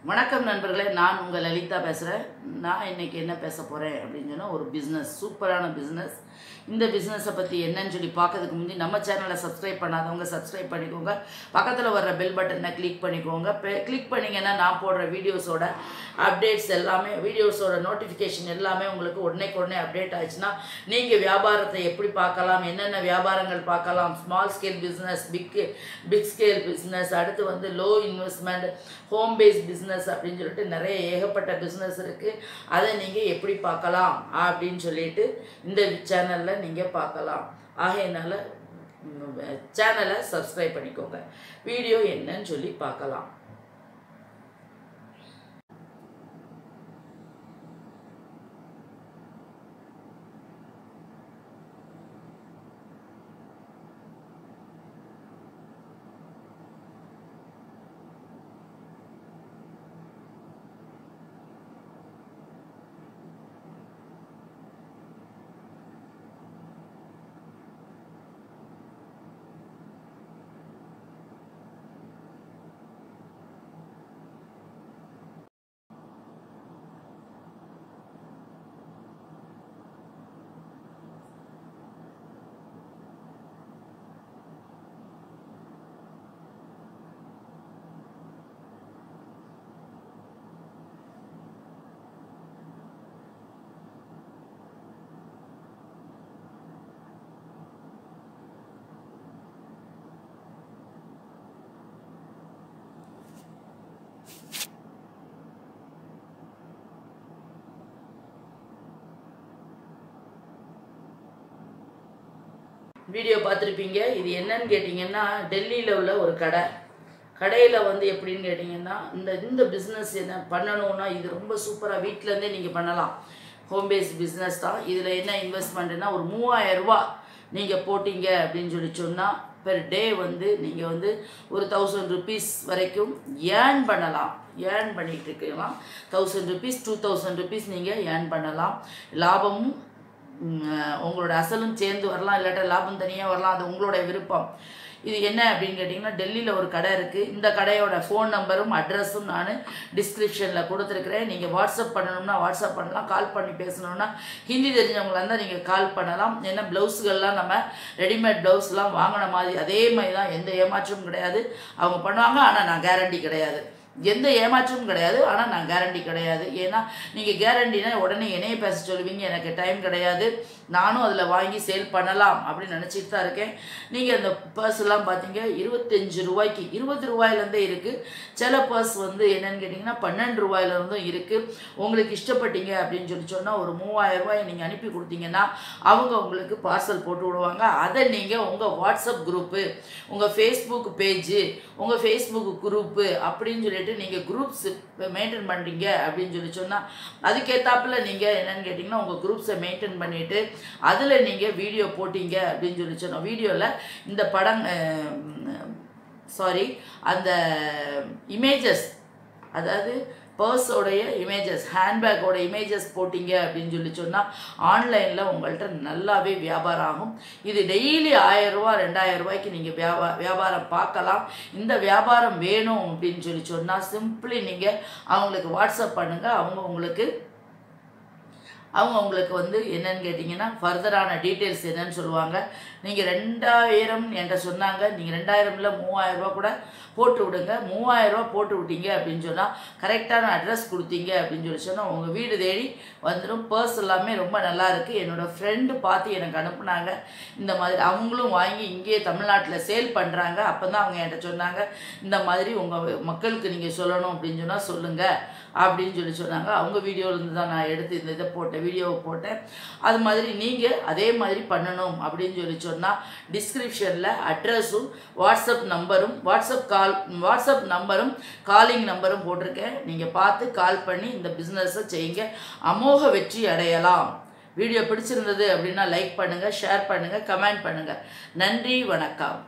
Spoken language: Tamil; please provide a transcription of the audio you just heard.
வணக்கம் நண்பர்களே, நான் உங்கள் லலிதா பேசுகிறேன். நான் இன்றைக்கி என்ன பேச போகிறேன் அப்படின்னு சொன்னால், ஒரு பிஸ்னஸ், சூப்பரான பிஸ்னஸ். இந்த பிஸ்னஸை பற்றி என்னன்னு சொல்லி பார்க்கறதுக்கு முந்தி நம்ம சேனலை சப்ஸ்கிரைப் பண்ணாதவங்க சப்ஸ்கிரைப் பண்ணிக்கோங்க. பக்கத்தில் வர்ற பெல் பட்டனை கிளிக் பண்ணிக்கோங்க. கிளிக் பண்ணிங்கன்னா நான் போடுற வீடியோஸோட அப்டேட்ஸ் எல்லாமே, வீடியோஸோட நோட்டிஃபிகேஷன் எல்லாமே உங்களுக்கு உடனே அப்டேட் ஆச்சுன்னா நீங்கள் வியாபாரத்தை எப்படி பார்க்கலாம், என்னென்ன வியாபாரங்கள் பார்க்கலாம், small scale business, big scale business, அடுத்து வந்து low investment, home based business அப்படின்னு சொல்லிட்டு நிறைய ஏகப்பட்ட பிஸ்னஸ் இருக்குது. அதை நீங்கள் எப்படி பார்க்கலாம் அப்படின்னு சொல்லிட்டு இந்த சேனலில் நீங்கள் பார்க்கலாம். ஆகையினால சேனலை சப்ஸ்கிரைப் பண்ணிக்கோங்க. வீடியோ என்னன்னு சொல்லி பார்க்கலாம். வீடியோ பார்த்துருப்பீங்க. இது என்னன்னு கேட்டிங்கன்னா, டெல்லியில் உள்ள ஒரு கடையில் வந்து எப்படின்னு கேட்டிங்கன்னா, இந்த பிஸ்னஸ் என்ன பண்ணணுன்னா, இது ரொம்ப சூப்பராக வீட்டிலேருந்தே நீங்கள் பண்ணலாம். ஹோம் பேஸ்ட் பிஸ்னஸ் தான். இதில் என்ன இன்வெஸ்ட்மெண்ட்டுன்னா, ஒரு 3000 ரூபா நீங்கள் போட்டிங்க அப்படின்னு சொல்லி சொன்னால், பெர் டே வந்து நீங்கள் வந்து ஒரு 1000 ருபீஸ் வரைக்கும் ஏர்ன் பண்ணலாம். ஏர்ன் பண்ணிகிட்டு இருக்கலாம். 1000 ருபீஸ் 2000 ருபீஸ் நீங்கள் ஏர்ன் பண்ணலாம். லாபமும் உங்களோட அசலும் சேர்ந்து வரலாம், இல்லாட்டா லாபம் தனியாக வரலாம். அது உங்களோட விருப்பம். இது என்ன அப்படின்னு கேட்டிங்கன்னா, டெல்லியில் ஒரு கடை இருக்குது. இந்த கடையோட ஃபோன் நம்பரும் அட்ரஸும் நான் டிஸ்கிரிப்ஷனில் கொடுத்துருக்குறேன். நீங்கள் வாட்ஸ்அப் பண்ணணும்னா வாட்ஸ்அப் பண்ணலாம். கால் பண்ணி பேசணுன்னா, ஹிந்தி தெரிஞ்சவங்களாக இருந்தால் நீங்கள் கால் பண்ணலாம். ஏன்னா ப்ளவுஸுகள்லாம் நம்ம ரெடிமேட் ப்ளவுஸ்லாம் வாங்கின மாதிரி அதே மாதிரி தான், எந்த ஏமாற்றமும் கிடையாது. அவங்க பண்ணுவாங்க, ஆனால் நான் கேரண்டி கிடையாது. எந்த ஏமாற்றமும் கிடையாது, ஆனால் நான் கேரண்டி கிடையாது. ஏன்னா நீங்கள் கேரண்டினா உடனே என்னையே பேச சொல்லுவீங்க, எனக்கு டைம் கிடையாது, நானும் அதில் வாங்கி சேல் பண்ணலாம் அப்படின்னு நினச்சிட்டு தான் இருக்கேன். நீங்கள் அந்த பர்ஸ்லாம் பார்த்தீங்க 25 ரூபாய்க்கு, 20 ரூபாயிலேருந்தே இருக்குது. சில பர்ஸ் வந்து என்னென்னு கேட்டிங்கன்னா 12 ரூபாயிலேருந்தும் இருக்குது. உங்களுக்கு இஷ்டப்பட்டீங்க அப்படின்னு சொன்னால் ஒரு 3000 ரூபாய் நீங்கள் அனுப்பி கொடுத்தீங்கன்னா அவங்க உங்களுக்கு பார்சல் போட்டு விடுவாங்க. அதை நீங்கள் உங்கள் வாட்ஸ்அப் குரூப்பு, உங்கள் ஃபேஸ்புக் பேஜு, உங்கள் ஃபேஸ்புக் குரூப்பு அப்படின்னு சொல்லிட்டு நீங்கள் குரூப்ஸ் மெயின்டைன் பண்ணுறீங்க அப்படின்னு சொல்லி சொன்னால், அதுக்கேற்றாப்பில் நீங்கள் என்னென்னு கேட்டிங்கன்னா உங்கள் குரூப்ஸை மெயின்டைன் பண்ணிவிட்டு அதில் நீங்கள் வீடியோ போட்டிங்க அப்படின்னு சொல்லி சொன்னோம். வீடியோவில் இந்த படம் அந்த இமேஜஸ், அதாவது பர்ஸோடைய இமேஜஸ், ஹேண்ட்பேக்கோட இமேஜஸ் போட்டிங்க அப்படின்னு சொல்லி சொன்னால் ஆன்லைனில் உங்கள்கிட்ட நல்லாவே வியாபாரம் ஆகும். இது டெய்லி 1000 ரூபா 2000 ரூபாய்க்கு நீங்கள் வியாபாரம் பார்க்கலாம். இந்த வியாபாரம் வேணும் அப்படின்னு சொல்லி சொன்னால் சிம்பிளி நீங்கள் அவங்களுக்கு வாட்ஸ்அப் பண்ணுங்கள். அவங்க உங்களுக்கு வந்து என்னன்னு கேட்டிங்கன்னா ஃபர்தரான டீட்டெயில்ஸ் என்னன்னு சொல்லுவாங்க. நீங்கள் 2000 என்கிட்ட சொன்னாங்க, நீங்கள் 2000 இல்லை 3000 ரூபா கூட போட்டு விடுங்க. 3000 ரூபா போட்டு விட்டீங்க அப்படின்னு சொன்னால், கரெக்டான அட்ரஸ் கொடுத்தீங்க அப்படின்னு சொல்லி சொன்னால் உங்கள் வீடு தேடி வந்துடும். பர்ஸ் எல்லாமே ரொம்ப நல்லா இருக்குது. என்னோடய ஃப்ரெண்டு பார்த்து எனக்கு அனுப்புனாங்க. இந்த மாதிரி அவங்களும் வாங்கி இங்கேயே தமிழ்நாட்டில் சேல் பண்ணுறாங்க. அப்போ தான் அவங்க என்கிட்ட சொன்னாங்க, இந்த மாதிரி உங்கள் மக்களுக்கு நீங்கள் சொல்லணும் அப்படின்னு சொன்னால் சொல்லுங்கள் அப்படின்னு சொல்லி சொன்னாங்க. அவங்க வீடியோவிலேருந்து தான் நான் எடுத்து இந்த வீடியோவை போட்டேன். அது மாதிரி நீங்கள் அதே மாதிரி பண்ணணும் அப்படின்னு சொல்லி சொன்னால், டிஸ்கிரிப்ஷனில் அட்ரஸும் வாட்ஸ்அப் நம்பரும் காலிங் நம்பரும் போட்டிருக்கேன். நீங்கள் பார்த்து கால் பண்ணி இந்த பிஸ்னஸை செய்யுங்க. அமோக வெற்றி அடையலாம். வீடியோ பிடிச்சிருந்தது அப்படின்னா லைக் பண்ணுங்கள், ஷேர் பண்ணுங்கள், கமெண்ட் பண்ணுங்கள். நன்றி, வணக்கம்.